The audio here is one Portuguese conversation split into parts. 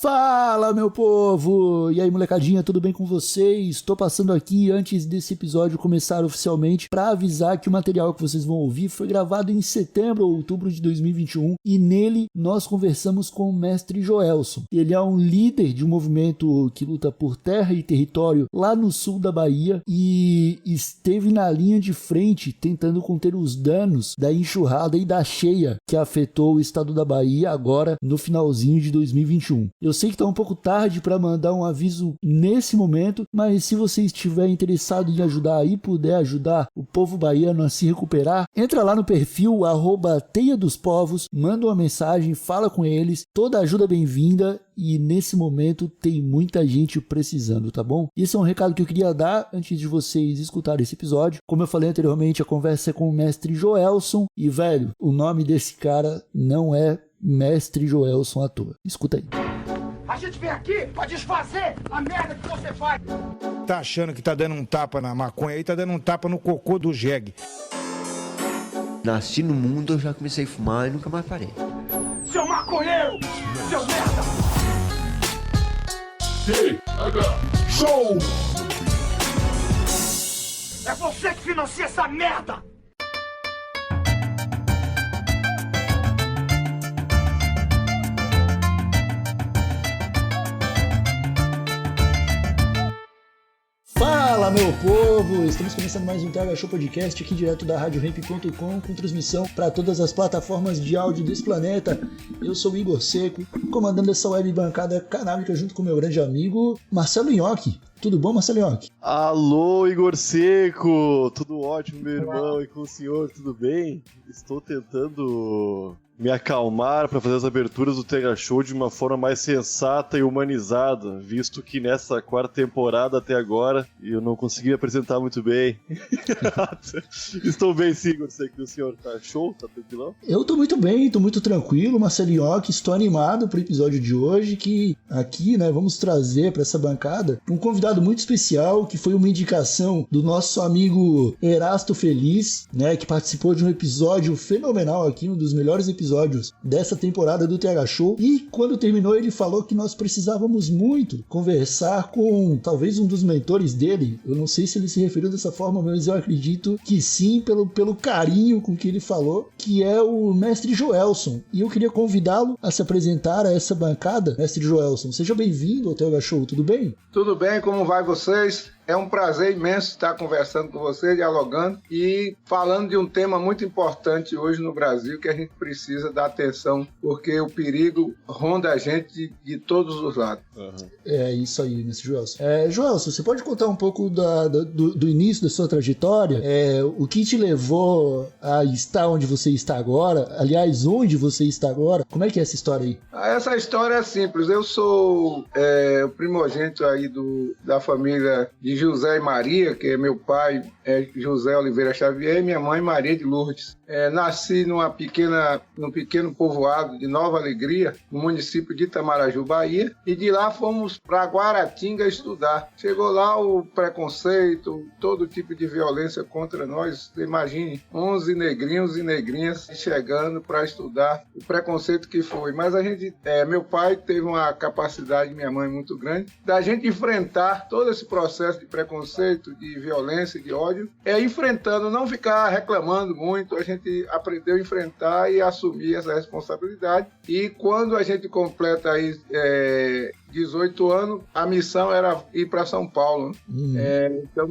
Fala, meu povo! E aí, molecadinha, tudo bem com vocês? Estou passando aqui antes desse episódio começar oficialmente para avisar que o material que vocês vão ouvir foi gravado em setembro ou outubro de 2021 e nele nós conversamos com o mestre Joelson. Ele é um líder de um movimento que luta por terra e território lá no sul da Bahia e esteve na linha de frente tentando conter os danos da enxurrada e da cheia que afetou o estado da Bahia agora no finalzinho de 2021. Eu sei que está um pouco tarde para mandar um aviso nesse momento, mas se você estiver interessado em ajudar e puder ajudar o povo baiano a se recuperar, entra lá no perfil @Teia dos Povos, manda uma mensagem, fala com eles, toda ajuda é bem-vinda e nesse momento tem muita gente precisando, tá bom? Esse é um recado que eu queria dar antes de vocês escutarem esse episódio. Como eu falei anteriormente, a conversa é com o mestre Joelson e, velho, o nome desse cara não é Mestre Joelson à toa. Escuta aí. A gente vem aqui pra desfazer a merda que você faz. Tá achando que tá dando um tapa na maconha aí, tá dando um tapa no cocô do jegue. Nasci no mundo, eu já comecei a fumar e nunca mais parei. Seu maconheiro! Seu merda! Show! É você que financia essa merda! Fala, meu povo! Estamos começando mais um TH Show Podcast aqui direto da RadioRamp.com com transmissão para todas as plataformas de áudio desse planeta. Eu sou o Igor Seco, comandando essa web bancada canábica junto com meu grande amigo Marcelo Nhoque. Tudo bom, Marcelo Nhoque? Alô, Igor Seco! Tudo ótimo, meu irmão, e com o senhor, tudo bem? Estou tentando me acalmar para fazer as aberturas do TH Show de uma forma mais sensata e humanizada, visto que nessa quarta temporada até agora eu não consegui me apresentar muito bem. Estou bem, sim, Igor Seco, o senhor tá show? Tá tranquilão? Eu tô muito bem, tô muito tranquilo, Marcelo Nhoque, estou animado pro episódio de hoje, que aqui, né, vamos trazer para essa bancada um convidado muito especial, que foi uma indicação do nosso amigo Erasto Feliz, né, que participou de um episódio fenomenal aqui, um dos melhores episódios dessa temporada do TH Show, e quando terminou ele falou que nós precisávamos muito conversar com talvez um dos mentores dele. Eu não sei se ele se referiu dessa forma, mas eu acredito que sim, pelo carinho com que ele falou, que é o mestre Joelson, e eu queria convidá-lo a se apresentar a essa bancada. Mestre Joelson, seja bem-vindo ao TH Show, tudo bem? Tudo bem, como vai vocês? É um prazer imenso estar conversando com vocês, dialogando e falando de um tema muito importante hoje no Brasil, que a gente precisa dar atenção, porque o perigo ronda a gente de todos os lados. É isso aí, mestre Joelson. Joelson, você pode contar um pouco do início da sua trajetória? O que te levou a estar onde você está agora? Aliás, onde você está agora? Como é que é essa história aí? Essa história é simples. Eu sou o primogênito aí da família de José e Maria, que é meu pai, José Oliveira Xavier, e minha mãe, Maria de Lourdes. Nasci num pequeno povoado de Nova Alegria, no município de Itamaraju, Bahia, e de lá fomos para Guaratinga estudar. Chegou lá o preconceito, todo tipo de violência contra nós. Você imagine, 11 negrinhos e negrinhas chegando para estudar, o preconceito que foi. Mas meu pai teve uma capacidade, minha mãe, muito grande, da gente enfrentar todo esse processo de preconceito, de violência, de ódio, enfrentando, não ficar reclamando muito. A gente aprendeu a enfrentar e assumir essa responsabilidade. E quando a gente completa aí 18 anos, a missão era ir para São Paulo. Então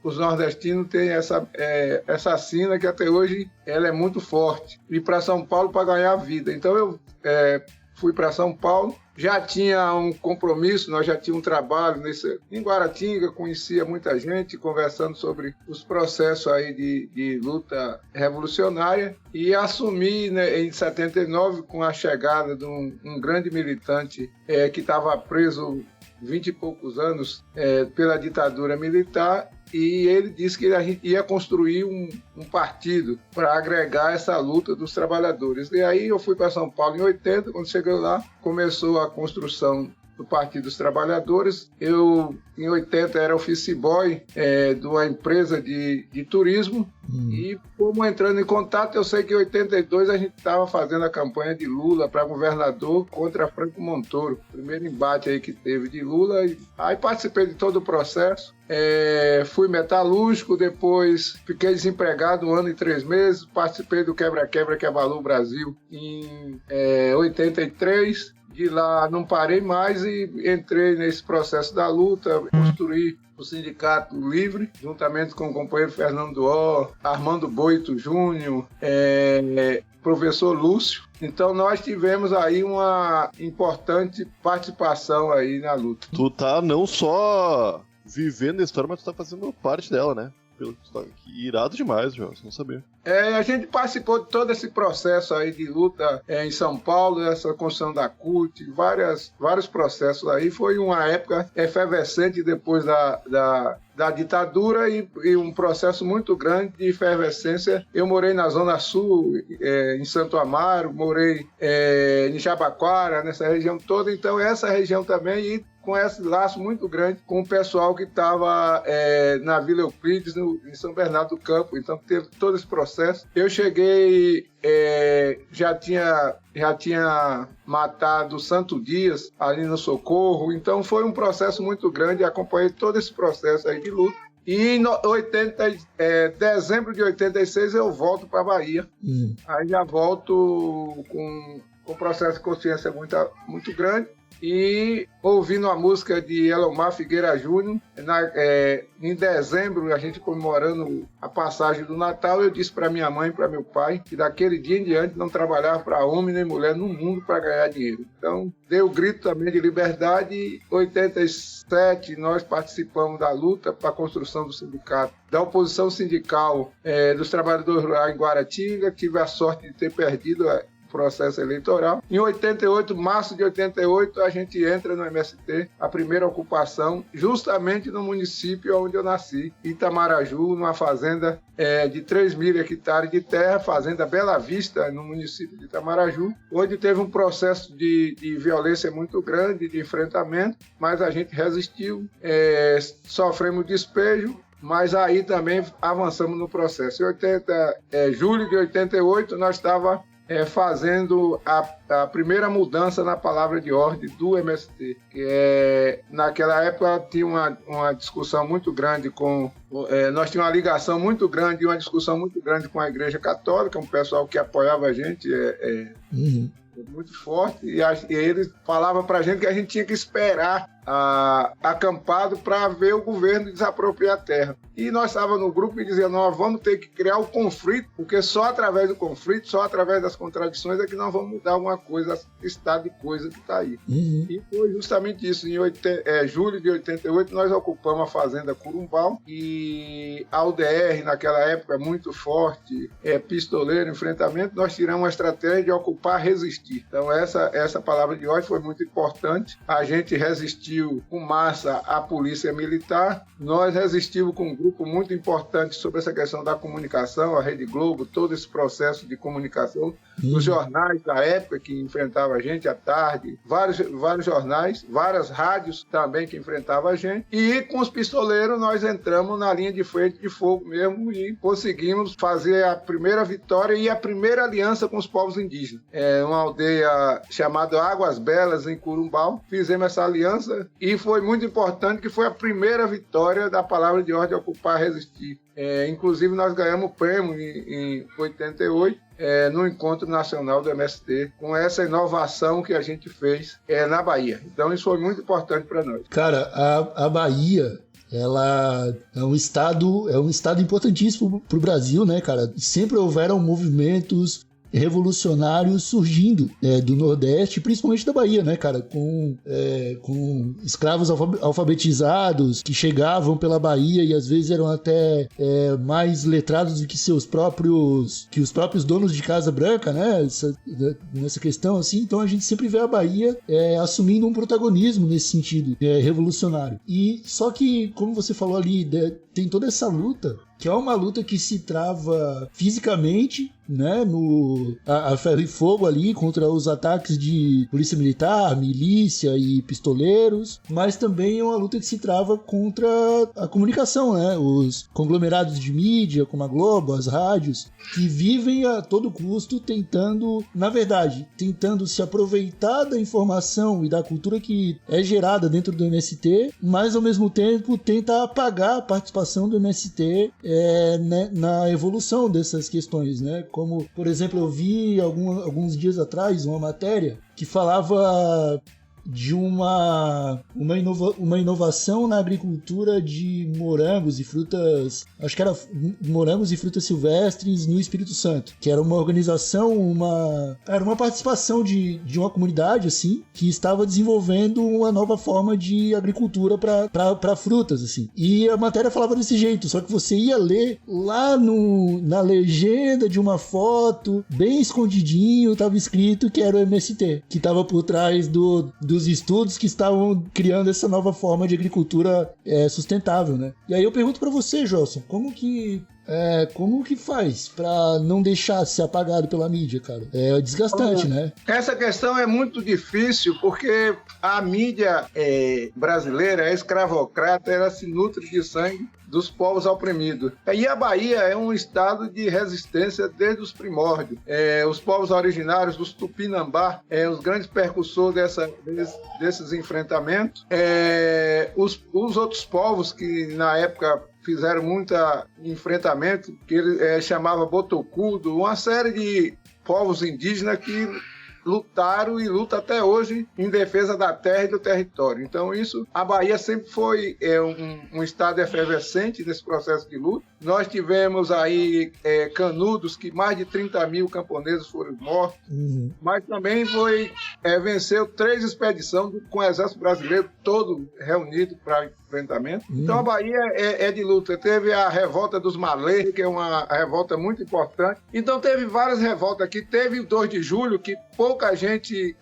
os nordestinos têm essa sina que até hoje ela é muito forte. Ir para São Paulo para ganhar vida. Então eu fui para São Paulo. Já tinha um compromisso, nós já tínhamos um trabalho em Guaratinga, conhecia muita gente, conversando sobre os processos aí de luta revolucionária, e assumi, né, em 79, com a chegada de um grande militante que estava preso 20 e poucos anos pela ditadura militar, e ele disse que a gente ia construir um partido para agregar essa luta dos trabalhadores. E aí eu fui para São Paulo em 80, quando cheguei lá, começou a construção do Partido dos Trabalhadores. Eu, em 80, era office boy de uma empresa de turismo. E fomos entrando em contato. Eu sei que em 82 a gente estava fazendo a campanha de Lula para governador contra Franco Montoro. Primeiro embate aí que teve de Lula. Aí participei de todo o processo. Fui metalúrgico, depois fiquei desempregado 1 ano e 3 meses. Participei do quebra-quebra que abalou o Brasil em 83. De lá não parei mais e entrei nesse processo da luta, construí o Sindicato Livre, juntamente com o companheiro Fernando Duó, Armando Boito Júnior, professor Lúcio. Então nós tivemos aí uma importante participação aí na luta. Tu tá não só vivendo a história, mas tu tá fazendo parte dela, né? Que irado demais, João, você não sabia. A gente participou de todo esse processo aí de luta em São Paulo, essa construção da CUT, vários processos aí. Foi uma época efervescente depois da ditadura e um processo muito grande de efervescência. Eu morei na Zona Sul, em Santo Amaro, morei em Jabaquara, nessa região toda. Então essa região também, e com esse laço muito grande com o pessoal que estava na Vila Euclides, em São Bernardo do Campo. Então teve todo esse processo. Eu cheguei, já tinha matado Santo Dias ali no Socorro. Então foi um processo muito grande, acompanhei todo esse processo aí de luta. E em dezembro de 86 eu volto para a Bahia. Aí já volto com um processo de consciência muito grande. E ouvindo a música de Elomar Figueira Júnior, em dezembro, a gente comemorando a passagem do Natal, eu disse para minha mãe e para meu pai que daquele dia em diante não trabalhava para homem nem mulher no mundo para ganhar dinheiro. Então, dei o grito também de liberdade. Em 87, nós participamos da luta para a construção do sindicato, da oposição sindical dos trabalhadores rurais em Guaratinga. Tive a sorte de ter perdido processo eleitoral. Em 88, março de 88, a gente entra no MST, a primeira ocupação, justamente no município onde eu nasci, Itamaraju, numa fazenda de 3.000 hectares de terra, fazenda Bela Vista, no município de Itamaraju, onde teve um processo de violência muito grande, de enfrentamento, mas a gente resistiu, sofremos despejo, mas aí também avançamos no processo. Em julho de 88, nós estávamos fazendo a primeira mudança na palavra de ordem do MST. Naquela época tinha uma discussão muito grande nós tínhamos uma ligação muito grande, uma discussão muito grande com a Igreja Católica, um pessoal que apoiava a gente, muito forte, e eles falavam para a gente que a gente tinha que esperar acampado para ver o governo desapropriar a terra. E nós estávamos no grupo e dizíamos, nós vamos ter que criar o conflito, porque só através do conflito, só através das contradições é que nós vamos mudar alguma coisa, esse estado de coisa que está aí. E foi justamente isso. Em julho de 88, nós ocupamos a fazenda Curumbau, e a UDR, naquela época, muito forte, pistoleiro, enfrentamento, nós tiramos a estratégia de ocupar, resistir. Então, essa palavra de ordem foi muito importante. A gente resistiu com massa à polícia militar, nós resistimos com um grupo muito importante sobre essa questão da comunicação, a Rede Globo, todo esse processo de comunicação, os jornais da época que enfrentavam a gente à tarde, vários jornais, várias rádios também que enfrentavam a gente, e com os pistoleiros nós entramos na linha de frente de fogo mesmo e conseguimos fazer a primeira vitória e a primeira aliança com os povos indígenas. Uma aldeia chamada Águas Belas, em Curumbau, fizemos essa aliança e foi muito importante, que foi a primeira vitória da palavra de ordem ocupar, resistir. Inclusive nós ganhamos o prêmio em 88, no Encontro Nacional do MST, com essa inovação que a gente fez na Bahia. Então isso foi muito importante para nós. Cara, a Bahia, ela é um estado importantíssimo para o Brasil, né, cara? Sempre houveram movimentos revolucionários surgindo do Nordeste, principalmente da Bahia, né, cara, com escravos alfabetizados que chegavam pela Bahia e às vezes eram até mais letrados do que os próprios donos de Casa Branca, né, nessa questão, assim. Então a gente sempre vê a Bahia assumindo um protagonismo nesse sentido revolucionário. E só que, como você falou ali, tem toda essa luta, que é uma luta que se trava fisicamente, né, a ferro e fogo ali contra os ataques de polícia militar, milícia e pistoleiros, mas também é uma luta que se trava contra a comunicação, né, os conglomerados de mídia, como a Globo, as rádios, que vivem a todo custo tentando se aproveitar da informação e da cultura que é gerada dentro do MST, mas ao mesmo tempo tenta apagar a participação do MST né, na evolução dessas questões, né? Como, por exemplo, eu vi alguns dias atrás uma matéria que falava de uma inovação na agricultura de morangos e frutas, acho que era morangos e frutas silvestres no Espírito Santo, que era uma organização, era uma participação de uma comunidade assim, que estava desenvolvendo uma nova forma de agricultura para frutas assim. E a matéria falava desse jeito, só que você ia ler lá na legenda de uma foto, bem escondidinho, estava escrito que era o MST, que estava por trás dos estudos que estavam criando essa nova forma de agricultura sustentável, né? E aí eu pergunto para você, Jolson, como que faz para não deixar ser apagado pela mídia, cara? É desgastante, né? Essa questão é muito difícil porque a mídia brasileira é escravocrata, ela se nutre de sangue dos povos oprimidos. E a Bahia é um estado de resistência desde os primórdios. Os povos originários dos Tupinambá, os grandes percussores desses enfrentamentos. Os outros povos que na época fizeram muito enfrentamento, que ele chamava Botocudo, uma série de povos indígenas que lutaram e lutam até hoje em defesa da terra e do território. Então a Bahia sempre foi um estado efervescente nesse processo de luta. Nós tivemos aí Canudos, que mais de 30 mil camponeses foram mortos, mas também venceu 3 expedições com o exército brasileiro todo reunido para enfrentamento. Então a Bahia é de luta. Teve a revolta dos Malês, que é uma revolta muito importante. Então teve várias revoltas aqui. Teve o 2 de julho, que pouca gente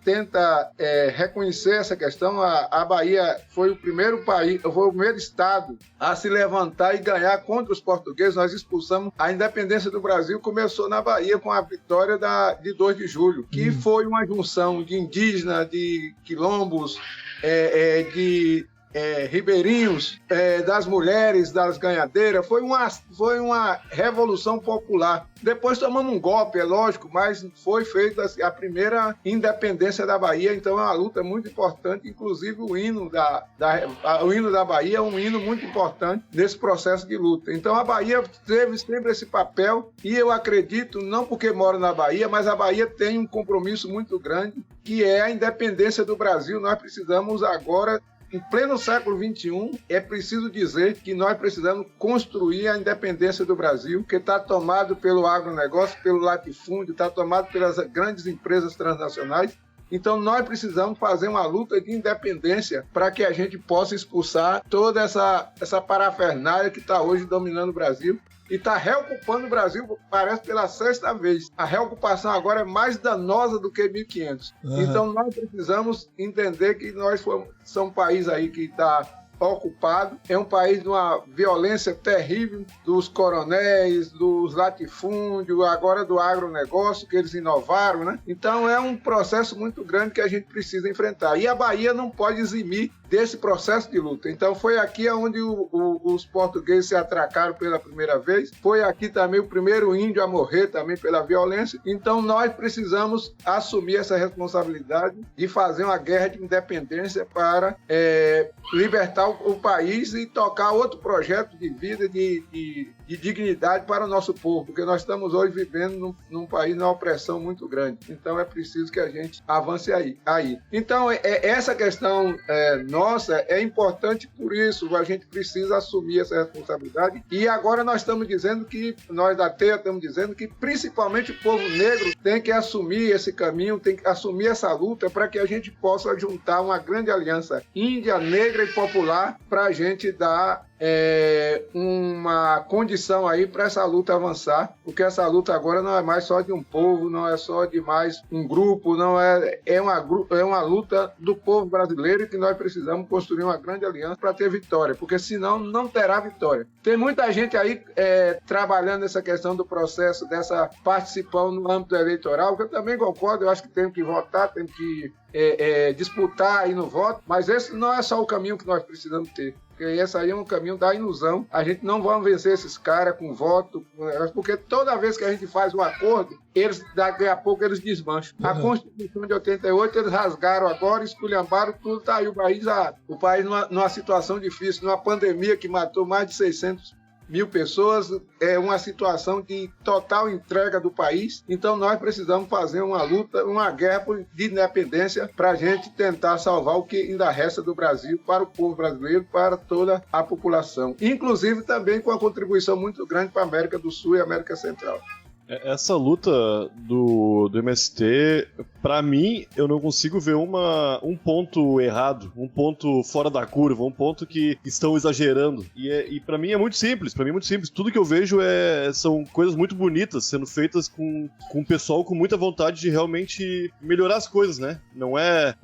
tenta reconhecer essa questão. A Bahia foi o primeiro estado a se levantar e ganhar contra os portugueses. Nós expulsamos a independência do Brasil, começou na Bahia com a vitória de 2 de julho, que foi uma junção de indígenas, de quilombos, de ribeirinhos, das mulheres, das ganhadeiras. Foi uma revolução popular. Depois tomamos um golpe, é lógico, mas foi feita a primeira independência da Bahia, então é uma luta muito importante, inclusive o hino o hino da Bahia é um hino muito importante nesse processo de luta. Então a Bahia teve sempre esse papel, e eu acredito, não porque moro na Bahia, mas a Bahia tem um compromisso muito grande, que é a independência do Brasil. Nós precisamos agora, em pleno século XXI, é preciso dizer que nós precisamos construir a independência do Brasil, que está tomado pelo agronegócio, pelo latifúndio, está tomado pelas grandes empresas transnacionais. Então nós precisamos fazer uma luta de independência para que a gente possa expulsar toda essa parafernália que está hoje dominando o Brasil e está reocupando o Brasil, parece, pela 6ª vez. A reocupação agora é mais danosa do que 1500. Então nós precisamos entender que nós somos um país aí que está ocupado, é um país de uma violência terrível dos coronéis, dos latifúndios, agora do agronegócio, que eles inovaram, né? Então é um processo muito grande que a gente precisa enfrentar. E a Bahia não pode eximir desse processo de luta. Então foi aqui onde os portugueses se atracaram pela primeira vez, foi aqui também o primeiro índio a morrer também pela violência. Então nós precisamos assumir essa responsabilidade de fazer uma guerra de independência para libertar o país e tocar outro projeto de vida, de dignidade para o nosso povo, porque nós estamos hoje vivendo num país numa opressão muito grande. Então é preciso que a gente avance aí. Então essa questão nossa é importante, por isso a gente precisa assumir essa responsabilidade. E agora nós estamos dizendo que, nós da TEA estamos dizendo que principalmente o povo negro tem que assumir esse caminho, tem que assumir essa luta para que a gente possa juntar uma grande aliança índia, negra e popular estimular para a gente dar uma condição aí para essa luta avançar, porque essa luta agora não é mais só de um povo, não é só de mais um grupo, não é uma luta do povo brasileiro e que nós precisamos construir uma grande aliança para ter vitória, porque senão não terá vitória. Tem muita gente aí trabalhando essa questão do processo, dessa participação no âmbito eleitoral, que eu também concordo, eu acho que tem que votar, tem que disputar aí no voto, mas esse não é só o caminho que nós precisamos ter. Porque esse aí é um caminho da ilusão. A gente não vai vencer esses caras com voto, porque toda vez que a gente faz um acordo, eles, daqui a pouco, eles desmancham. A Constituição de 88, eles rasgaram agora, esculhambaram tudo, tá aí o país numa situação difícil, numa pandemia que matou mais de 600 mil pessoas, é uma situação de total entrega do país. Então nós precisamos fazer uma luta, uma guerra de independência para a gente tentar salvar o que ainda resta do Brasil para o povo brasileiro, para toda a população. Inclusive também com a contribuição muito grande para a América do Sul e América Central. Essa luta do MST, pra mim, eu não consigo ver um ponto errado, um ponto fora da curva, um ponto que estão exagerando. E pra mim é muito simples, Tudo que eu vejo são coisas muito bonitas sendo feitas com o pessoal com muita vontade de realmente melhorar as coisas, né? Não é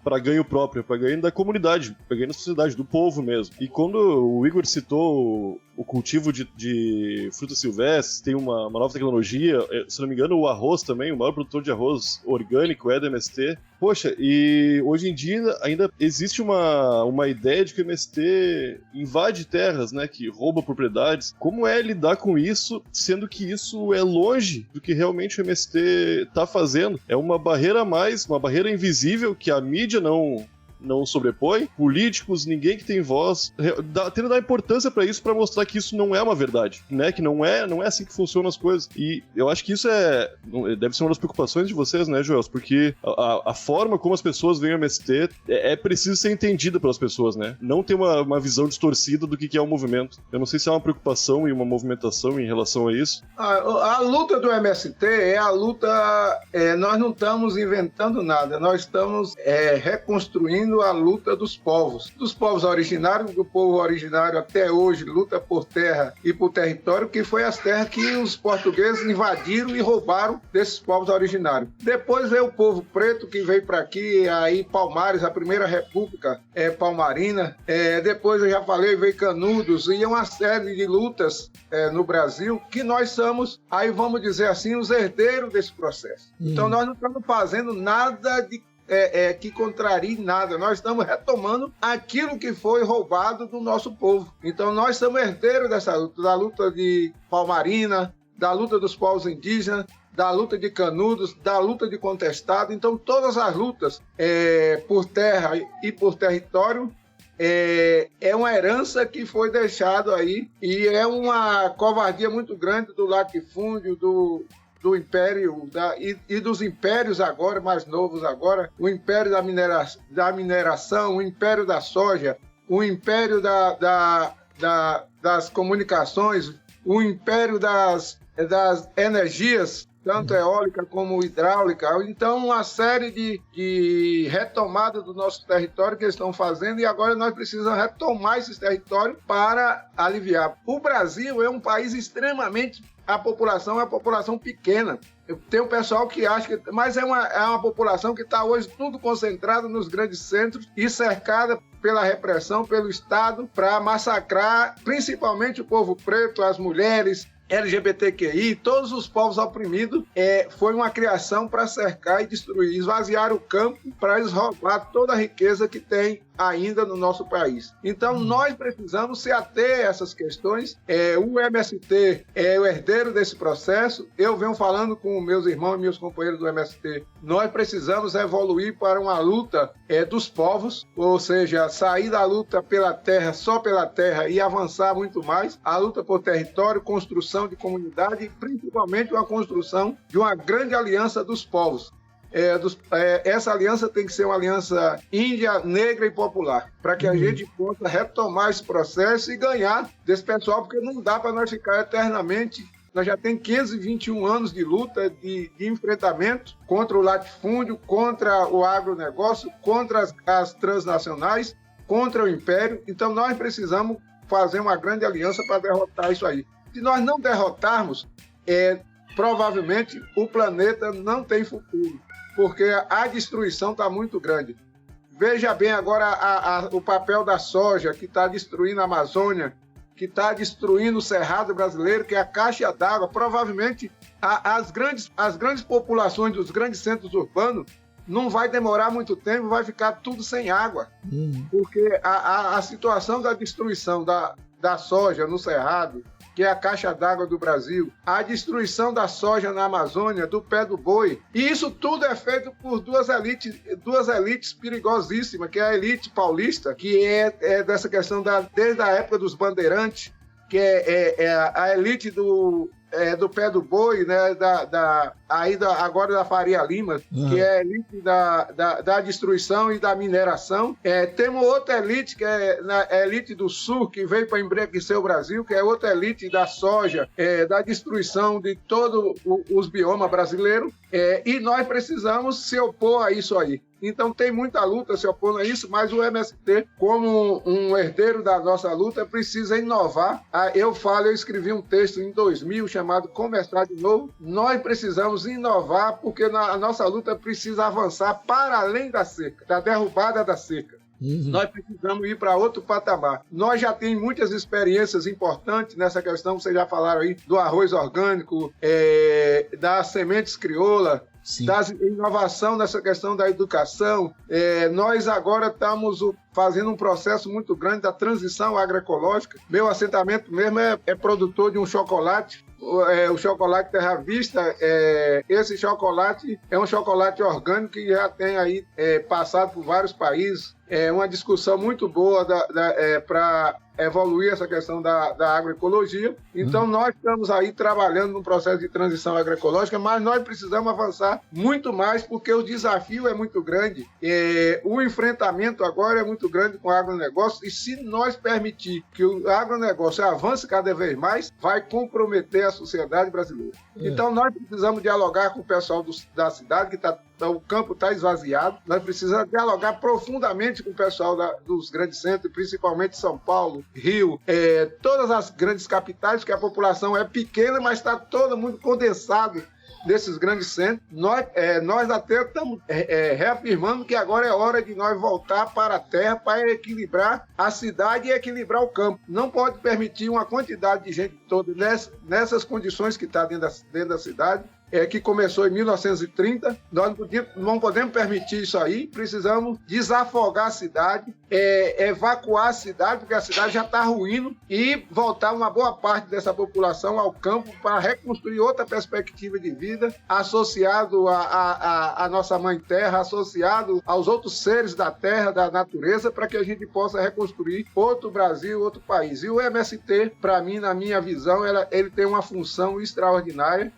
pra ganho próprio, é pra ganho da comunidade, pra ganho da sociedade, do povo mesmo. E quando o Igor citou o cultivo de frutas silvestres, tem uma nova tecnologia, se não me engano o arroz também, o maior produtor de arroz orgânico é do MST. Poxa, e hoje em dia ainda existe uma ideia de que o MST invade terras, né, que rouba propriedades. Como é lidar com isso, sendo que isso é longe do que realmente o MST está fazendo? É uma barreira a mais, uma barreira invisível que a mídia não sobrepõe, políticos, ninguém que tem voz, tendo dar importância pra isso, pra mostrar que isso não é uma verdade, né, que não é assim que funcionam as coisas. E eu acho que isso deve ser uma das preocupações de vocês, né, Joels, porque a forma como as pessoas veem o MST é preciso ser entendida pelas pessoas, né, não ter uma visão distorcida do que é o movimento. Eu não sei se há uma preocupação e uma movimentação em relação a isso. A luta do MST é a luta, nós não estamos inventando nada, nós estamos reconstruindo a luta dos povos originários, do povo originário até hoje luta por terra e por território, que foi as terras que os portugueses invadiram e roubaram desses povos originários. Depois veio o povo preto que veio para aqui, aí Palmares, a primeira república palmarina, depois eu já falei, veio Canudos, e uma série de lutas no Brasil que nós somos, aí vamos dizer assim, os herdeiros desse processo. Então nós não estamos fazendo nada que contrarie nada. Nós estamos retomando aquilo que foi roubado do nosso povo. Então nós somos herdeiros dessa luta, da luta de Palmarina, da luta dos povos indígenas, da luta de Canudos, da luta de Contestado. Então todas as lutas por terra e por território é uma herança que foi deixada aí, e é uma covardia muito grande do latifúndio, do império e dos impérios agora, mais novos agora, o império da mineração, o império da soja, o império das comunicações, o império das energias, tanto eólica como hidráulica. Então, uma série de retomada do nosso território que eles estão fazendo, e agora nós precisamos retomar esses territórios para aliviar. O Brasil é um país extremamente... A população é uma população pequena. Tem um pessoal que acha que... Mas é uma população que está hoje tudo concentrada nos grandes centros e cercada pela repressão, pelo Estado, para massacrar principalmente o povo preto, as mulheres, LGBTQI, todos os povos oprimidos. Foi uma criação para cercar e destruir, esvaziar o campo para eles roubar toda a riqueza que tem ainda no nosso país. Então nós precisamos se ater a essas questões. O MST é o herdeiro desse processo. Eu venho falando com meus irmãos e meus companheiros do MST. Nós precisamos evoluir para uma luta dos povos, ou seja, sair da luta pela terra, só pela terra, e avançar muito mais. A luta por território, construção de comunidade e principalmente uma construção de uma grande aliança dos povos. Essa aliança tem que ser uma aliança índia, negra e popular, para que a gente possa retomar esse processo e ganhar desse pessoal, porque não dá para nós ficar eternamente. Nós já temos 521 anos de luta, de enfrentamento contra o latifúndio, contra o agronegócio, contra as transnacionais. contra o Império. Então nós precisamos fazer uma grande aliança para derrotar isso aí. Se nós não derrotarmos, provavelmente o planeta não tem futuro, porque a destruição está muito grande. Veja bem agora o papel da soja, que está destruindo a Amazônia, que está destruindo o Cerrado brasileiro, que é a caixa d'água. Provavelmente as grandes populações dos grandes centros urbanos não vai demorar muito tempo, vai ficar tudo sem água. Porque a situação da destruição da soja no Cerrado, que é a caixa d'água do Brasil, a destruição da soja na Amazônia, do pé do boi, e isso tudo é feito por duas elites perigosíssimas, que é a elite paulista, que é dessa questão desde a época dos bandeirantes, que é a elite do pé do boi, né, agora da Faria Lima, que é a elite da destruição e da mineração. Temos outra elite, que é a elite do Sul, que veio para embranquecer o Brasil, que é outra elite da soja, da destruição de todos os biomas brasileiros, e nós precisamos se opor a isso aí. Então tem muita luta se opondo a isso, mas o MST, como um herdeiro da nossa luta, precisa inovar. Eu escrevi um texto em 2000 chamado Começar de Novo. Nós precisamos inovar porque a nossa luta precisa avançar para além da seca, da derrubada da seca. Nós precisamos ir para outro patamar. Nós já temos muitas experiências importantes nessa questão, vocês já falaram aí do arroz orgânico, das sementes crioula, da inovação nessa questão da educação. Nós agora estamos fazendo um processo muito grande da transição agroecológica. Meu assentamento mesmo é produtor de um chocolate, o chocolate Terra Vista. Esse chocolate é um chocolate orgânico que já tem aí passado por vários países. É uma discussão muito boa para evoluir essa questão da agroecologia. Então, nós estamos aí trabalhando num processo de transição agroecológica, mas nós precisamos avançar muito mais, porque o desafio é muito grande. O enfrentamento agora é muito grande com o agronegócio, e se nós permitir que o agronegócio avance cada vez mais, vai comprometer a sociedade brasileira. Então, nós precisamos dialogar com o pessoal da cidade, o campo está esvaziado. Nós precisamos dialogar profundamente com o pessoal dos grandes centros, principalmente São Paulo, Rio, todas as grandes capitais, que a população é pequena, mas está todo mundo condensado desses grandes centros. Nós até estamos reafirmando que agora é hora de nós voltar para a terra para equilibrar a cidade e equilibrar o campo. Não pode permitir uma quantidade de gente toda nessas condições que está dentro da cidade. Que começou em 1930, nós não podemos permitir isso aí, precisamos desafogar a cidade, evacuar a cidade, porque a cidade já está ruindo, e voltar uma boa parte dessa população ao campo para reconstruir outra perspectiva de vida, associado à nossa mãe terra, associado aos outros seres da terra, da natureza, para que a gente possa reconstruir outro Brasil, outro país. E o MST, para mim, na minha visão, ele tem uma função extraordinária,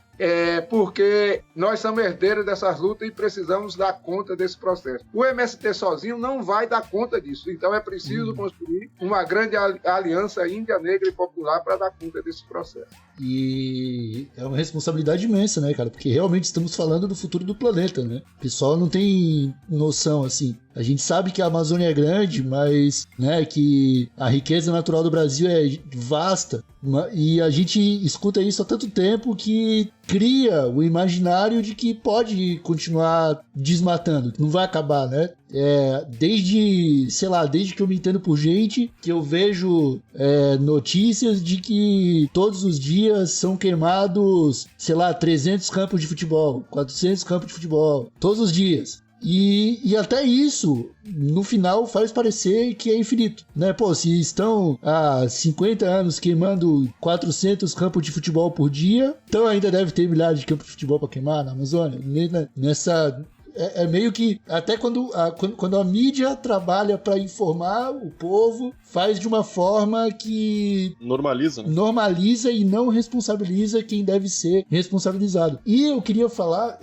porque nós somos herdeiros dessas lutas e precisamos dar conta desse processo. O MST sozinho não vai dar conta disso, então é preciso construir uma grande aliança índia, negra e popular para dar conta desse processo. E é uma responsabilidade imensa, né, cara? Porque realmente estamos falando do futuro do planeta, né? O pessoal não tem noção, assim. A gente sabe que a Amazônia é grande, mas, né, que a riqueza natural do Brasil é vasta. E a gente escuta isso há tanto tempo que cria o imaginário de que pode continuar desmatando, que não vai acabar, né? Desde que eu me entendo por gente, que eu vejo notícias de que todos os dias são queimados, 300 campos de futebol, 400 campos de futebol, todos os dias. E até isso, no final, faz parecer que é infinito, né? Pô, se estão há 50 anos queimando 400 campos de futebol por dia, então ainda deve ter milhares de campos de futebol para queimar na Amazônia. Meio que, até quando a mídia trabalha para informar o povo, faz de uma forma que normaliza, né? Normaliza e não responsabiliza quem deve ser responsabilizado. E eu queria falar...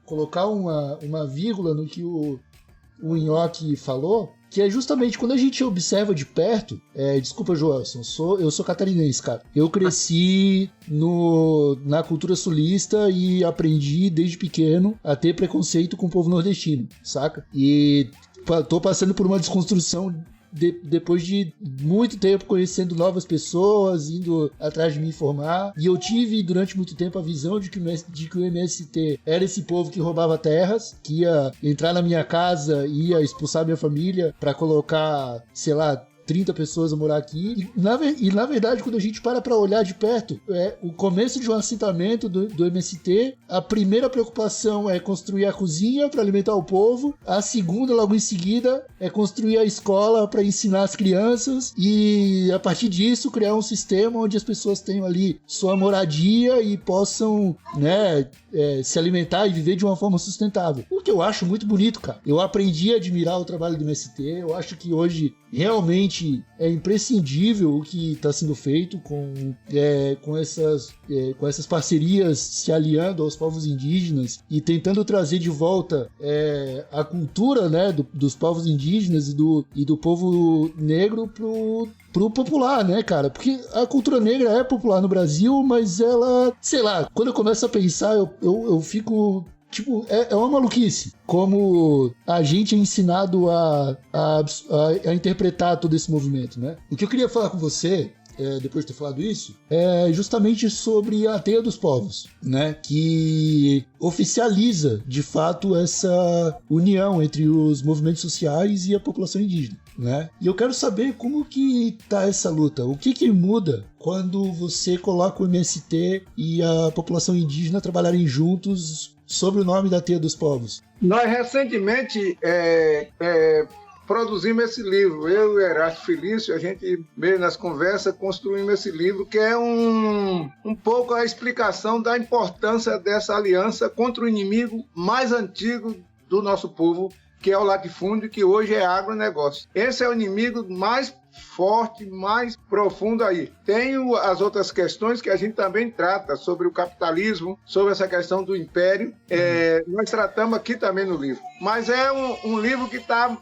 colocar uma vírgula no que o Nhoque falou, que é justamente quando a gente observa de perto... desculpa, Joelson, eu sou catarinense, cara. Eu cresci na cultura sulista e aprendi desde pequeno a ter preconceito com o povo nordestino, saca? E tô passando por uma desconstrução depois de muito tempo conhecendo novas pessoas, indo atrás de me informar, e eu tive durante muito tempo a visão de que o MST era esse povo que roubava terras, que ia entrar na minha casa e ia expulsar minha família pra colocar, sei lá, 30 pessoas a morar aqui. E na verdade, quando a gente para olhar de perto, o começo de um assentamento do MST, a primeira preocupação é construir a cozinha para alimentar o povo, a segunda, logo em seguida, é construir a escola para ensinar as crianças e, a partir disso, criar um sistema onde as pessoas tenham ali sua moradia e possam, né, se alimentar e viver de uma forma sustentável. O que eu acho muito bonito, cara. Eu aprendi a admirar o trabalho do MST, eu acho que hoje realmente é imprescindível o que está sendo feito com essas parcerias, se aliando aos povos indígenas e tentando trazer de volta a cultura, né, dos povos indígenas e do povo negro pro popular, né, cara? Porque a cultura negra é popular no Brasil, mas ela, sei lá, quando eu começo a pensar, eu fico... Tipo, é uma maluquice. Como a gente é ensinado a interpretar todo esse movimento, né? O que eu queria falar com você, depois de ter falado isso, é justamente sobre a Teia dos Povos, né? Que oficializa, de fato, essa união entre os movimentos sociais e a população indígena, né? E eu quero saber como que tá essa luta. O que muda quando você coloca o MST e a população indígena trabalharem juntos sob o nome da Teia dos Povos? Nós recentemente produzimos esse livro, eu e Erasto Felício, a gente meio nas conversas construímos esse livro, que é um pouco a explicação da importância dessa aliança contra o inimigo mais antigo do nosso povo, que é o latifúndio, que hoje é agronegócio. Esse é o inimigo mais forte, mais profundo aí. Tem as outras questões que a gente também trata, sobre o capitalismo, sobre essa questão do império. Nós tratamos aqui também no livro. Mas é um livro que está...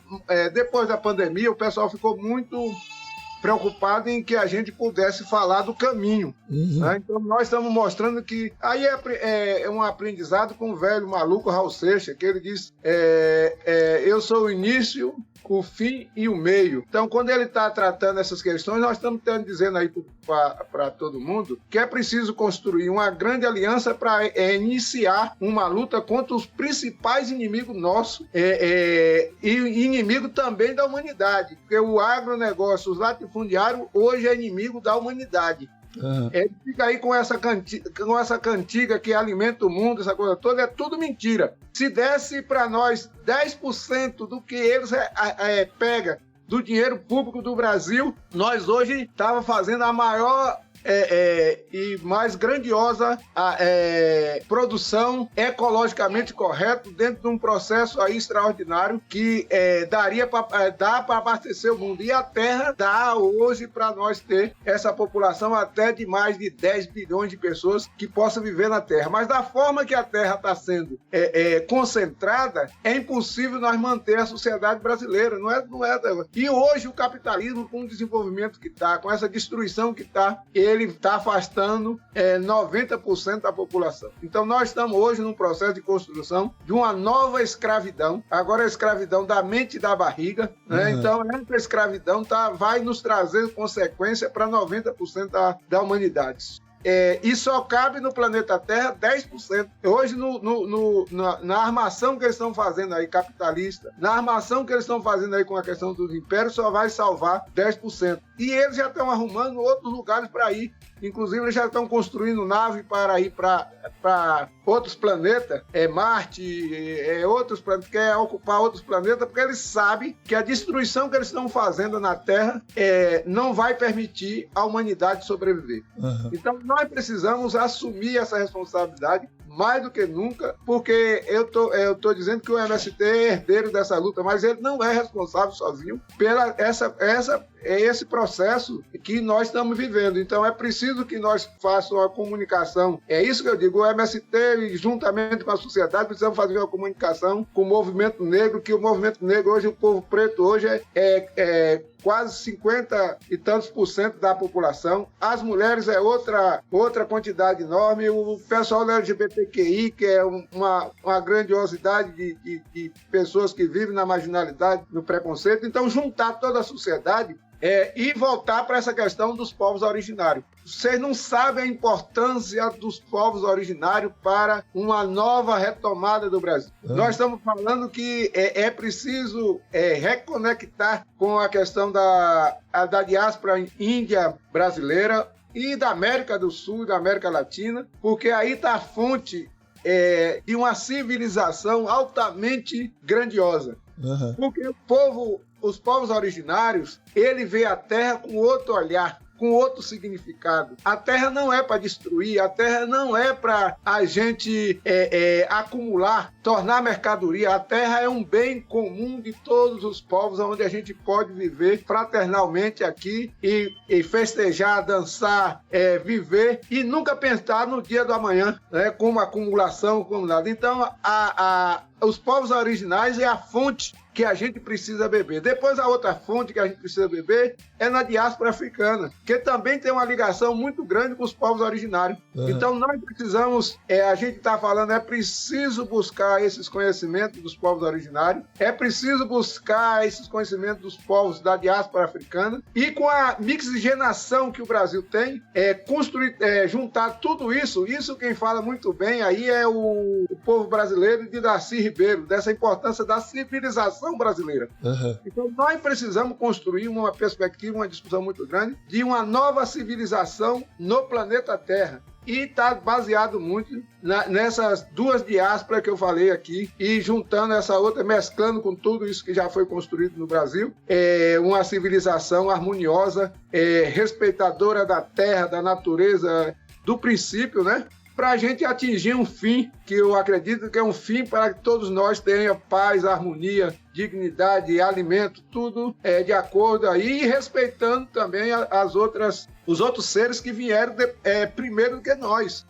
depois da pandemia, o pessoal ficou muito preocupado em que a gente pudesse falar do caminho. Né? Então, nós estamos mostrando que... Aí é um aprendizado com o velho maluco Raul Seixas, que ele diz, eu sou o início, o fim e o meio. Então, quando ele está tratando essas questões, nós estamos dizendo aí para todo mundo que é preciso construir uma grande aliança para iniciar uma luta contra os principais inimigos nossos e inimigo também da humanidade. Porque o agronegócio, os latifundiários, hoje é inimigo da humanidade. Ele fica aí com essa cantiga que alimenta o mundo, essa coisa toda, é tudo mentira. Se desse para nós 10% do que eles pegam do dinheiro público do Brasil, nós hoje estávamos fazendo a maior e mais grandiosa produção ecologicamente correta dentro de um processo aí extraordinário que dá para abastecer o mundo. E a terra dá hoje para nós ter essa população até de mais de 10 bilhões de pessoas que possam viver na terra. Mas da forma que a terra está sendo concentrada, é impossível nós manter a sociedade brasileira. Não é. E hoje o capitalismo, com o desenvolvimento que está, com essa destruição que está, ele está afastando 90% da população. Então nós estamos hoje num processo de construção de uma nova escravidão, agora a escravidão da mente e da barriga, né? Então essa escravidão vai nos trazer consequência para 90% da humanidade. E só cabe no planeta Terra 10%. Hoje, na armação que eles estão fazendo aí, capitalista, na armação que eles estão fazendo aí com a questão dos impérios, só vai salvar 10%. E eles já estão arrumando outros lugares para ir. Inclusive, eles já estão construindo nave para ir para outros planetas, Marte, outros planetas, quer ocupar outros planetas, porque eles sabem que a destruição que eles estão fazendo na Terra não vai permitir a humanidade sobreviver. Então, nós precisamos assumir essa responsabilidade mais do que nunca, porque eu tô dizendo que o MST é herdeiro dessa luta, mas ele não é responsável sozinho pela esse processo que nós estamos vivendo. Então é preciso que nós façamos uma comunicação. É isso que eu digo, o MST, juntamente com a sociedade, precisamos fazer uma comunicação com o movimento negro, que o movimento negro hoje, o povo preto hoje é quase 50 e tantos % da população. As mulheres é outra quantidade enorme. O pessoal da LGBT LGBTQI, que é uma grandiosidade de pessoas que vivem na marginalidade, no preconceito. Então, juntar toda a sociedade e voltar para essa questão dos povos originários. Vocês não sabem a importância dos povos originários para uma nova retomada do Brasil. Nós estamos falando que é preciso reconectar com a questão da diáspora índia brasileira e da América do Sul, da América Latina, porque aí está a fonte de uma civilização altamente grandiosa. Porque os povos originários, ele vê a terra com outro olhar, com outro significado. A terra não é para destruir, a terra não é para a gente acumular, tornar mercadoria. A terra é um bem comum de todos os povos, onde a gente pode viver fraternalmente aqui e festejar, dançar, viver e nunca pensar no dia do amanhã, né, como acumulação, como nada. Então, os povos originais é a fonte que a gente precisa beber. Depois, a outra fonte que a gente precisa beber é na diáspora africana, que também tem uma ligação muito grande com os povos originários. Então, nós precisamos, a gente está falando, é preciso buscar esses conhecimentos dos povos originários, é preciso buscar esses conhecimentos dos povos da diáspora africana e com a mixigenação que o Brasil tem, construir, juntar tudo isso quem fala muito bem aí é o povo brasileiro de Darcy Ribeiro, dessa importância da civilização brasileira. Então, nós precisamos construir uma perspectiva, uma discussão muito grande de uma nova civilização no planeta Terra. E está baseado muito nessas duas diásporas que eu falei aqui e juntando essa outra, mesclando com tudo isso que já foi construído no Brasil, uma civilização harmoniosa, respeitadora da terra, da natureza, do princípio, né? Para a gente atingir um fim, que eu acredito que é um fim para que todos nós tenham paz, harmonia, dignidade, alimento, tudo de acordo aí, e respeitando também os outros seres que vieram primeiro do que nós.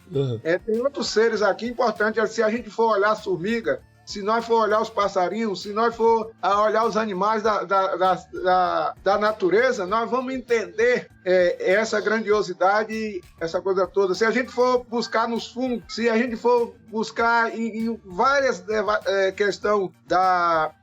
Tem outros seres aqui importantes, se a gente for olhar as formigas, se nós for olhar os passarinhos, se nós for olhar os animais da natureza, nós vamos entender essa grandiosidade, essa coisa toda. Se a gente for buscar nos fungos, se a gente for buscar em várias questões da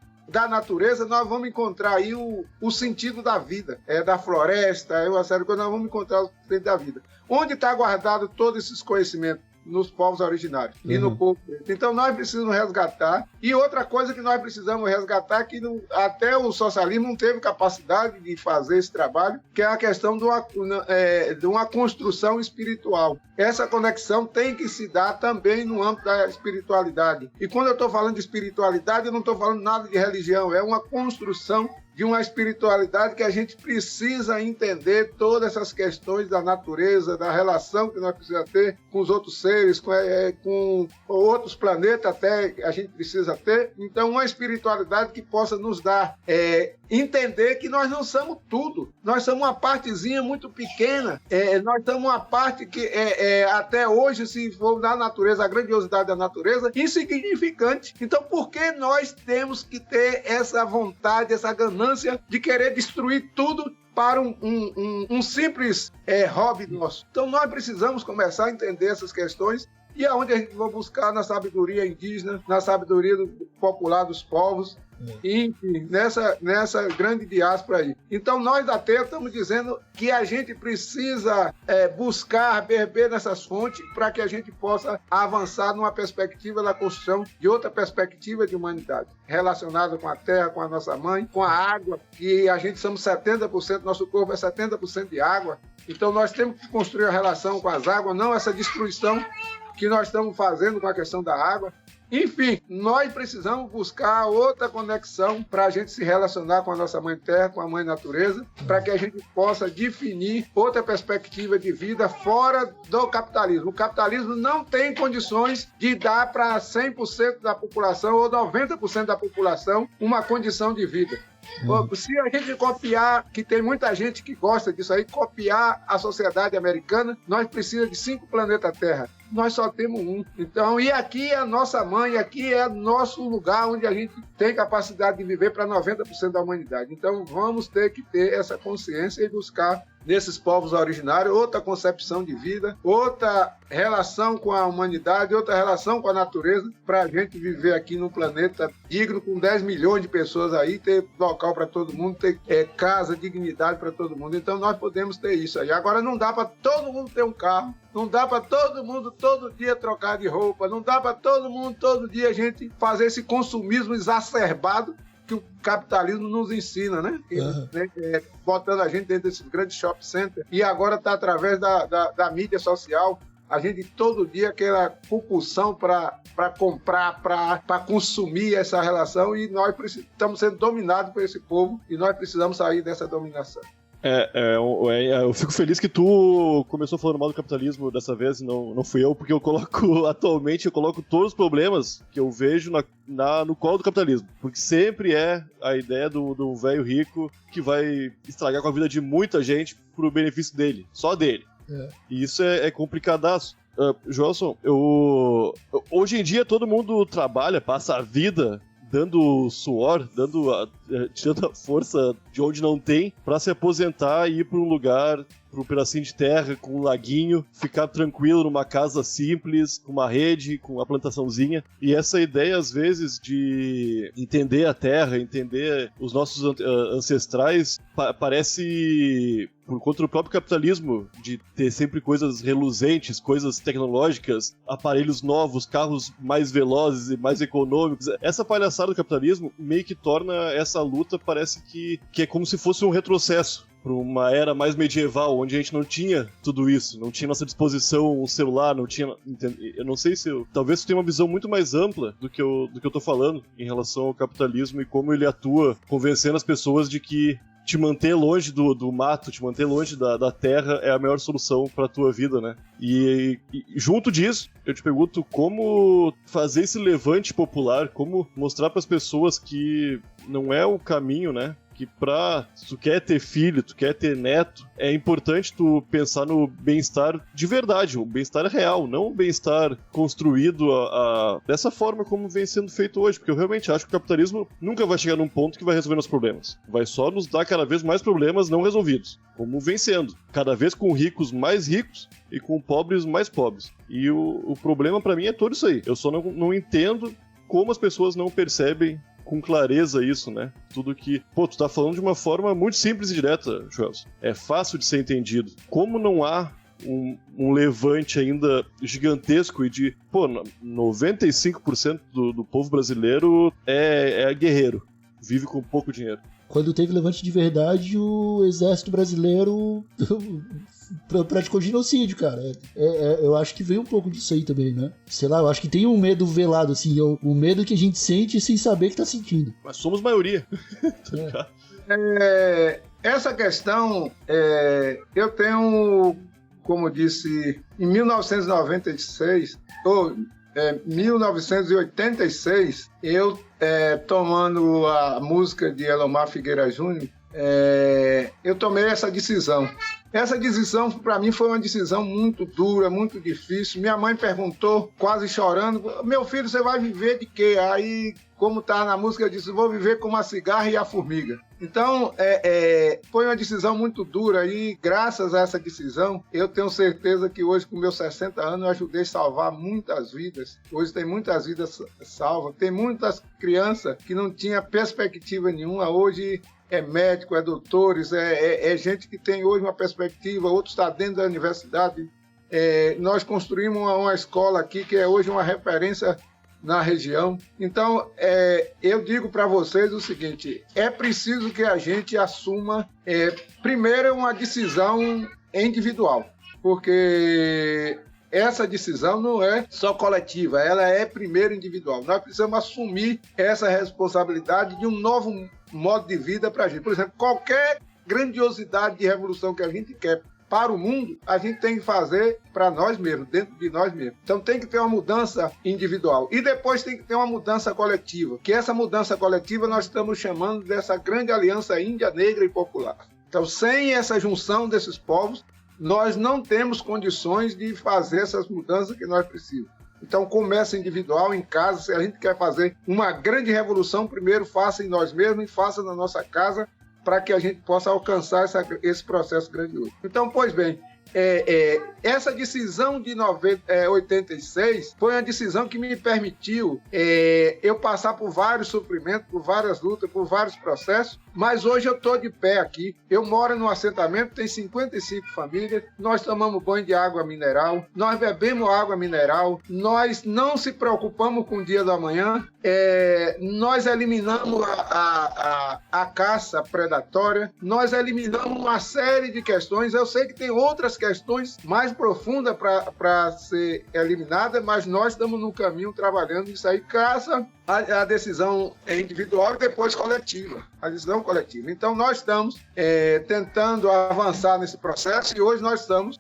natureza, nós vamos encontrar aí o sentido da vida, da floresta, nós vamos encontrar o sentido da vida. Onde está guardado todos esses conhecimentos? Nos povos originários e no povo preto. Então, nós precisamos resgatar. E outra coisa que nós precisamos resgatar, que até o socialismo não teve capacidade de fazer esse trabalho, que é a questão de uma construção espiritual. Essa conexão tem que se dar também no âmbito da espiritualidade. E quando eu estou falando de espiritualidade, eu não estou falando nada de religião, é uma construção de uma espiritualidade que a gente precisa entender todas essas questões da natureza, da relação que nós precisamos ter com os outros seres, com outros planetas até a gente precisa ter. Então, uma espiritualidade que possa nos dar, entender que nós não somos tudo. Nós somos uma partezinha muito pequena. Nós somos uma parte que até hoje, se for na natureza, a grandiosidade da natureza, insignificante. Então, por que nós temos que ter essa vontade, essa ganância de querer destruir tudo para um simples hobby nosso? Então, nós precisamos começar a entender essas questões e aonde a gente vai buscar na sabedoria indígena, na sabedoria popular dos povos, enfim, nessa grande diáspora aí. Então, nós da Terra estamos dizendo que a gente precisa buscar, beber nessas fontes para que a gente possa avançar numa perspectiva da construção de outra perspectiva de humanidade, relacionada com a Terra, com a nossa mãe, com a água, que a gente somos 70%, nosso corpo é 70% de água. Então, nós temos que construir a relação com as águas, não essa destruição que nós estamos fazendo com a questão da água. Enfim, nós precisamos buscar outra conexão para a gente se relacionar com a nossa mãe terra, com a mãe natureza, para que a gente possa definir outra perspectiva de vida fora do capitalismo. O capitalismo não tem condições de dar para 100% da população ou 90% da população uma condição de vida. Se a gente copiar, que tem muita gente que gosta disso aí, copiar a sociedade americana, nós precisamos de 5 planetas Terra. nós só temos um. Então, e aqui é a nossa mãe, aqui é nosso lugar onde a gente tem capacidade de viver para 90% da humanidade. Então, vamos ter que ter essa consciência e buscar nesses povos originários outra concepção de vida, outra relação com a humanidade, outra relação com a natureza, para a gente viver aqui num planeta digno, com 10 milhões de pessoas aí, ter local para todo mundo, ter casa, dignidade para todo mundo. Então nós podemos ter isso aí. Agora não dá para todo mundo ter um carro, não dá para todo mundo todo dia trocar de roupa, não dá para todo mundo todo dia a gente fazer esse consumismo exacerbado que o capitalismo nos ensina, né? Botando a gente dentro desses grandes shopping centers. E agora está através da mídia social. A gente todo dia aquela compulsão para comprar, para consumir essa relação, e nós estamos sendo dominados por esse povo e nós precisamos sair dessa dominação. Eu fico feliz que tu começou falando mal do capitalismo dessa vez, e não fui eu, porque atualmente eu coloco todos os problemas que eu vejo no colo do capitalismo. Porque sempre é a ideia do velho rico que vai estragar com a vida de muita gente pro benefício dele, só dele. E isso é complicadaço. Joelson, hoje em dia todo mundo trabalha, passa a vida dando suor, tirando a força de onde não tem, pra se aposentar e ir pra um lugar, pra um pedacinho de terra, com um laguinho, ficar tranquilo numa casa simples, com uma rede, com uma plantaçãozinha. E essa ideia, às vezes, de entender a terra, entender os nossos ancestrais, parece, por conta do próprio capitalismo, de ter sempre coisas reluzentes, coisas tecnológicas, aparelhos novos, carros mais velozes e mais econômicos. Essa palhaçada do capitalismo meio que torna essa luta, parece que é como se fosse um retrocesso para uma era mais medieval, onde a gente não tinha tudo isso, não tinha à nossa disposição um celular, não tinha... Eu não sei se... Talvez tu tenha uma visão muito mais ampla do que eu tô falando em relação ao capitalismo e como ele atua, convencendo as pessoas de que te manter longe do mato, te manter longe da terra é a melhor solução para a tua vida, né? E junto disso, eu te pergunto como fazer esse levante popular, como mostrar para as pessoas que não é o caminho, né? Que se tu quer ter filho, tu quer ter neto, é importante tu pensar no bem-estar de verdade, o bem-estar real, não o bem-estar construído dessa forma como vem sendo feito hoje, porque eu realmente acho que o capitalismo nunca vai chegar num ponto que vai resolver nossos problemas. Vai só nos dar cada vez mais problemas não resolvidos, como vem sendo, cada vez com ricos mais ricos e com pobres mais pobres. E o problema pra mim é todo isso aí. Eu só não entendo como as pessoas não percebem com clareza isso, né? Tudo que... tu tá falando de uma forma muito simples e direta, Joelson. É fácil de ser entendido. Como não há um levante ainda gigantesco e de... 95% do povo brasileiro é guerreiro. Vive com pouco dinheiro. Quando teve levante de verdade, o exército brasileiro praticou genocídio, cara. Eu acho que veio um pouco disso aí também, né? Sei lá, eu acho que tem um medo velado, assim, o medo que a gente sente sem saber que tá sentindo. Mas somos maioria. Essa questão, eu tenho, como disse, em 1996, 1986, eu tomando a música de Elomar Figueira Júnior, eu tomei essa decisão. Essa decisão, para mim, foi uma decisão muito dura, muito difícil. Minha mãe perguntou, quase chorando, meu filho, você vai viver de quê? Aí, como tá na música, eu disse, vou viver como a cigarra e a formiga. Então, foi uma decisão muito dura e, graças a essa decisão, eu tenho certeza que hoje, com meus 60 anos, eu ajudei a salvar muitas vidas. Hoje tem muitas vidas salvas. Tem muitas crianças que não tinham perspectiva nenhuma. Hoje é médico, é doutores, é gente que tem hoje uma perspectiva, outros estão dentro da universidade. Nós construímos uma escola aqui que é hoje uma referência na região. Então, eu digo para vocês o seguinte, é preciso que a gente assuma, primeiro, uma decisão individual, porque essa decisão não é só coletiva, ela é primeiro individual. Nós precisamos assumir essa responsabilidade de um novo modo de vida para a gente. Por exemplo, qualquer grandiosidade de revolução que a gente quer para o mundo, a gente tem que fazer para nós mesmos, dentro de nós mesmos. Então tem que ter uma mudança individual. E depois tem que ter uma mudança coletiva, que essa mudança coletiva nós estamos chamando dessa grande aliança índia, negra e popular. Então, sem essa junção desses povos, nós não temos condições de fazer essas mudanças que nós precisamos. Então, começa individual, em casa. Se a gente quer fazer uma grande revolução, primeiro faça em nós mesmos e faça na nossa casa, para que a gente possa alcançar esse processo grandioso. Então, pois bem, essa decisão de 86 foi uma decisão que me permitiu eu passar por vários sofrimentos, por várias lutas, por vários processos, mas hoje eu estou de pé aqui. Eu moro num assentamento, tem 55 famílias, nós tomamos banho de água mineral, nós bebemos água mineral, nós não se preocupamos com o dia da manhã, nós eliminamos a caça predatória, nós eliminamos uma série de questões. Eu sei que tem outras questões mais profundas para ser eliminadas, mas nós estamos no caminho trabalhando nisso aí, graças à decisão individual e depois coletiva, a decisão coletiva. Então nós estamos tentando avançar nesse processo e hoje nós estamos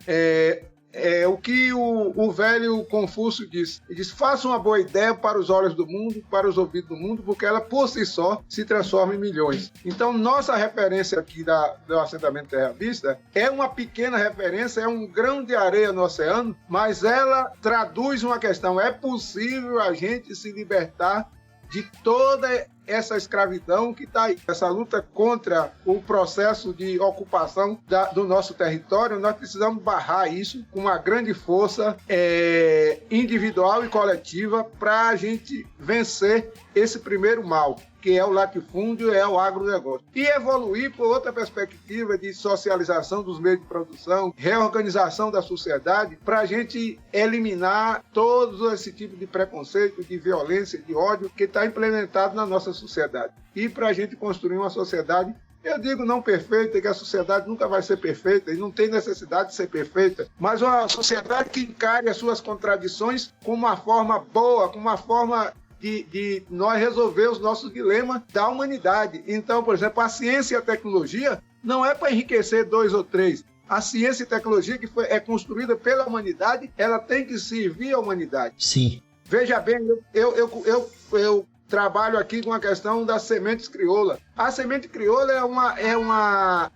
o que o velho Confúcio disse. Ele disse: faça uma boa ideia para os olhos do mundo, para os ouvidos do mundo, porque ela por si só se transforma em milhões. Então nossa referência aqui do assentamento Terra Vista é uma pequena referência, é um grão de areia no oceano, mas ela traduz uma questão: é possível a gente se libertar de toda essa escravidão que está aí. Essa luta contra o processo de ocupação do nosso território, nós precisamos barrar isso com uma grande força individual e coletiva para a gente vencer esse primeiro mal, que é o latifúndio, é o agronegócio. E evoluir por outra perspectiva de socialização dos meios de produção, reorganização da sociedade, para a gente eliminar todo esse tipo de preconceito, de violência, de ódio que está implementado na nossa sociedade. E para a gente construir uma sociedade, eu digo não perfeita, que a sociedade nunca vai ser perfeita e não tem necessidade de ser perfeita, mas uma sociedade que encare as suas contradições com uma forma boa, com uma forma de nós resolver os nossos dilemas da humanidade. Então, por exemplo, a ciência e a tecnologia não é para enriquecer 2 ou 3. A ciência e tecnologia que é construída pela humanidade, ela tem que servir à humanidade. Sim. Veja bem, eu trabalho aqui com a questão das sementes crioula. A semente crioula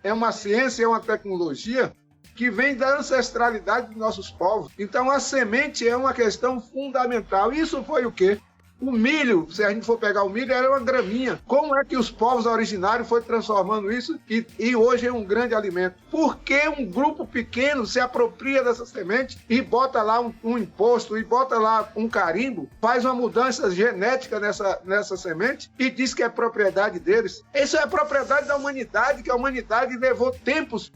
é uma ciência, é uma tecnologia que vem da ancestralidade dos nossos povos. Então, a semente é uma questão fundamental. Isso foi o quê? O milho, se a gente for pegar o milho, era uma graminha. Como é que os povos originários foram transformando isso e hoje é um grande alimento? Por que um grupo pequeno se apropria dessa semente e bota lá um imposto, e bota lá um carimbo, faz uma mudança genética nessa semente e diz que é propriedade deles? Isso é propriedade da humanidade, que a humanidade levou tempos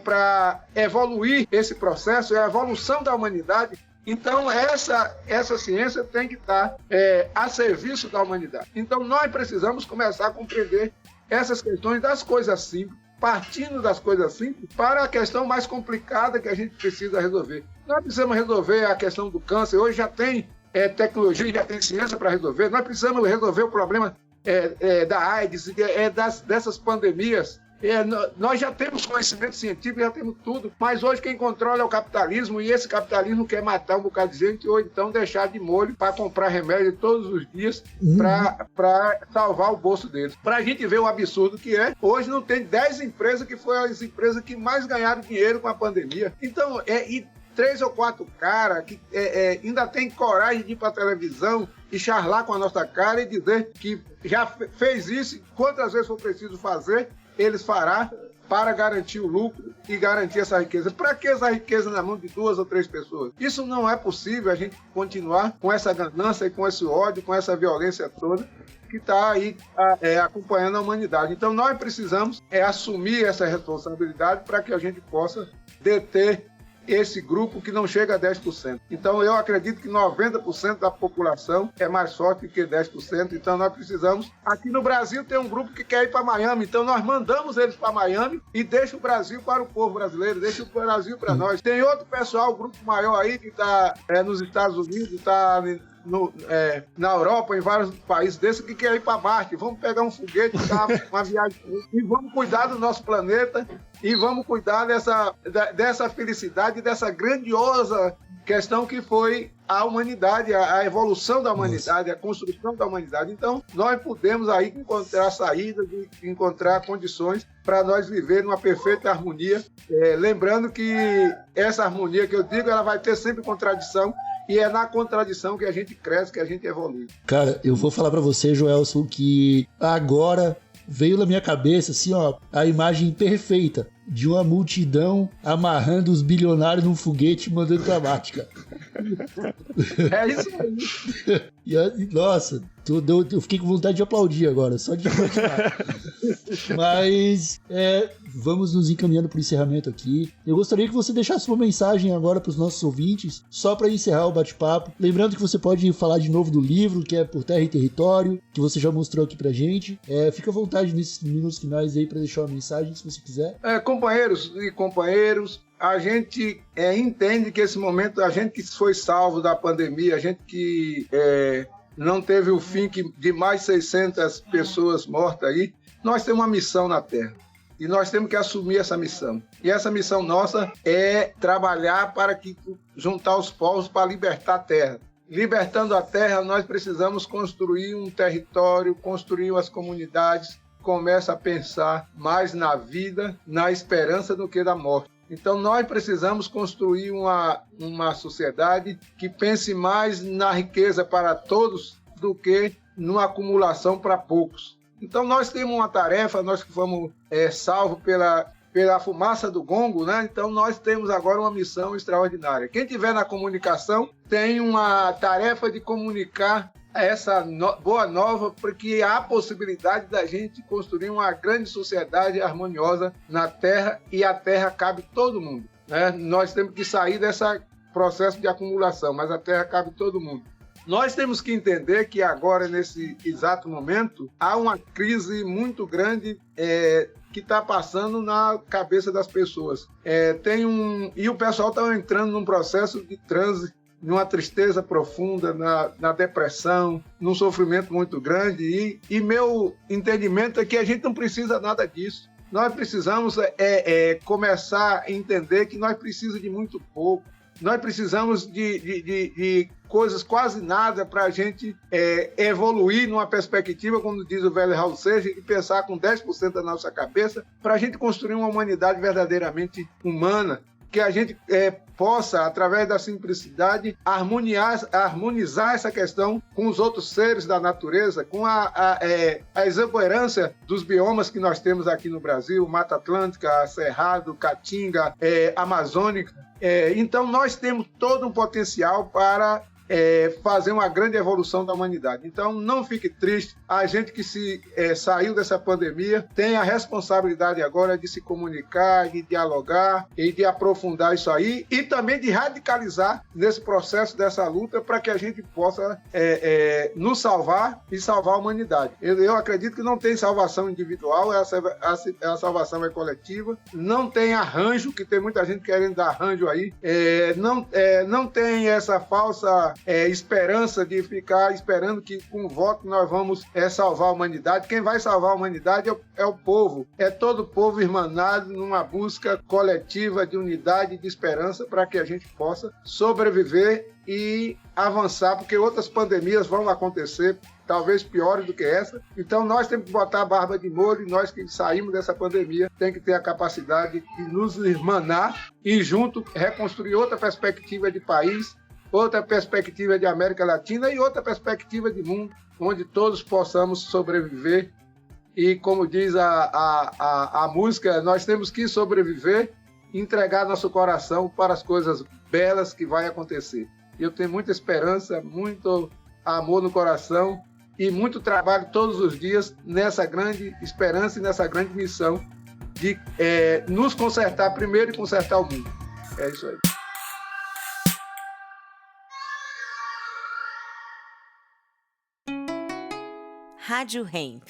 para evoluir esse processo, é a evolução da humanidade. Então, essa ciência tem que estar a serviço da humanidade. Então, nós precisamos começar a compreender essas questões das coisas simples, partindo das coisas simples para a questão mais complicada que a gente precisa resolver. Nós precisamos resolver a questão do câncer. Hoje já tem tecnologia, já tem ciência para resolver. Nós precisamos resolver o problema da AIDS, dessas pandemias. Nós já temos conhecimento científico, já temos tudo, mas hoje quem controla é o capitalismo, e esse capitalismo quer matar um bocado de gente ou então deixar de molho para comprar remédio todos os dias para salvar o bolso deles. Para a gente ver o absurdo que é, hoje não tem 10 empresas que foram as empresas que mais ganharam dinheiro com a pandemia. Então, e 3 ou 4 caras que ainda tem coragem de ir para a televisão e charlar com a nossa cara e dizer que já fez isso, quantas vezes for preciso fazer, eles farão para garantir o lucro e garantir essa riqueza. Para que essa riqueza na mão de 2 ou 3 pessoas? Isso não é possível, a gente continuar com essa ganância, com esse ódio, com essa violência toda que está aí acompanhando a humanidade. Então nós precisamos assumir essa responsabilidade para que a gente possa deter esse grupo que não chega a 10%. Então eu acredito que 90% da população é mais forte que 10%, então nós precisamos... Aqui no Brasil tem um grupo que quer ir para Miami, então nós mandamos eles para Miami e deixa o Brasil para o povo brasileiro, deixa o Brasil para nós. Tem outro pessoal, um grupo maior aí que está nos Estados Unidos, está na Europa, em vários países desses, que quer ir para Marte. Vamos pegar um foguete, dar uma viagem e vamos cuidar do nosso planeta e vamos cuidar dessa felicidade, dessa grandiosa questão que foi a humanidade, a evolução da humanidade, a construção da humanidade. Então, nós podemos aí encontrar saídas, encontrar condições para nós viver numa perfeita harmonia. Lembrando que essa harmonia que eu digo, ela vai ter sempre contradição, e é na contradição que a gente cresce, que a gente evolui. Cara, eu vou falar pra você, Joelson, que agora veio na minha cabeça, assim, ó, a imagem perfeita de uma multidão amarrando os bilionários num foguete e mandando pra Marte, cara. É isso aí. Nossa, eu fiquei com vontade de aplaudir agora, só de imaginar. Mas vamos nos encaminhando para o encerramento aqui. Eu gostaria que você deixasse uma mensagem agora para os nossos ouvintes, só para encerrar o bate-papo. Lembrando que você pode falar de novo do livro, que é Por Terra e Território, que você já mostrou aqui pra gente. Fica à vontade nesses minutos finais aí para deixar uma mensagem, se você quiser. Companheiros e companheiros, a gente entende que esse momento, a gente que foi salvo da pandemia, a gente que não teve o fim de mais 600 pessoas mortas aí, nós temos uma missão na Terra. E nós temos que assumir essa missão. E essa missão nossa é trabalhar para juntar os povos para libertar a Terra. Libertando a Terra, nós precisamos construir um território, construir umas comunidades, começa a pensar mais na vida, na esperança do que na morte. Então, nós precisamos construir uma sociedade que pense mais na riqueza para todos do que numa acumulação para poucos. Então, nós temos uma tarefa, nós que fomos salvos pela fumaça do gongo, né? Então, nós temos agora uma missão extraordinária. Quem estiver na comunicação tem uma tarefa de comunicar essa boa nova, porque há a possibilidade da gente construir uma grande sociedade harmoniosa na Terra, e a Terra cabe todo mundo, né? Nós temos que sair desse processo de acumulação, mas a Terra cabe todo mundo. Nós temos que entender que agora, nesse exato momento, há uma crise muito grande que está passando na cabeça das pessoas. E o pessoal está entrando num processo de transe, numa tristeza profunda, na depressão, num sofrimento muito grande. E meu entendimento é que a gente não precisa nada disso. Nós precisamos começar a entender que nós precisamos de muito pouco. Nós precisamos de coisas quase nada para a gente evoluir numa perspectiva, como diz o velho Raul Seixas, de pensar com 10% da nossa cabeça para a gente construir uma humanidade verdadeiramente humana, que a gente possa, através da simplicidade, harmonizar essa questão com os outros seres da natureza, com a exuberância dos biomas que nós temos aqui no Brasil, Mata Atlântica, Cerrado, Caatinga, Amazônica. Então, nós temos todo um potencial para fazer uma grande evolução da humanidade. Então, não fique triste. A gente que saiu dessa pandemia tem a responsabilidade agora de se comunicar, de dialogar e de aprofundar isso aí, e também de radicalizar nesse processo dessa luta para que a gente possa nos salvar e salvar a humanidade. Eu acredito que não tem salvação individual, a salvação é coletiva. Não tem arranjo, que tem muita gente querendo dar arranjo aí. Não tem essa falsa esperança de ficar esperando que com o voto nós vamos salvar a humanidade. Quem vai salvar a humanidade é o povo. É todo o povo irmanado numa busca coletiva de unidade e de esperança para que a gente possa sobreviver e avançar, porque outras pandemias vão acontecer, talvez piores do que essa. Então nós temos que botar a barba de molho, e nós que saímos dessa pandemia temos que ter a capacidade de nos irmanar e junto reconstruir outra perspectiva de país, outra perspectiva de América Latina e outra perspectiva de mundo, onde todos possamos sobreviver. E como diz a música, nós temos que sobreviver e entregar nosso coração para as coisas belas que vai acontecer. Eu tenho muita esperança, muito amor no coração e muito trabalho todos os dias nessa grande esperança e nessa grande missão de nos consertar primeiro e consertar o mundo. É isso aí. Rádio Hemp.